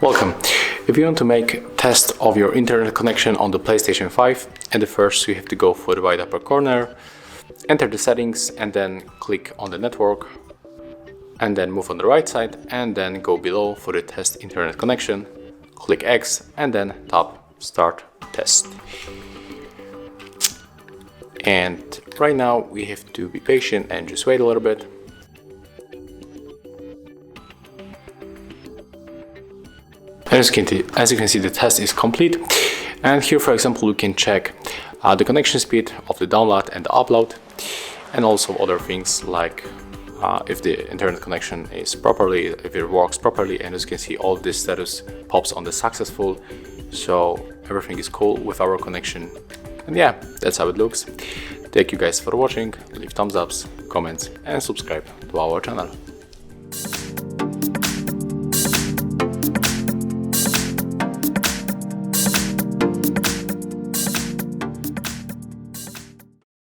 Welcome. If you want to make a test of your internet connection on the PlayStation 5, and the first you have to go for the right upper corner, enter the settings and then click on the network, and then move on the right side and then go below for the test internet connection, click X and then tap start test. And right now we have to be patient and just wait a little bit. As you can see, the test is complete, and here, for example, we can check the connection speed of the download and the upload, and also other things like if the internet connection is properly, if it works properly, and as you can see, all this status pops on the successful, so everything is cool with our connection. And yeah, that's how it looks. Thank you guys for watching. Leave thumbs ups, comments, and subscribe to our channel.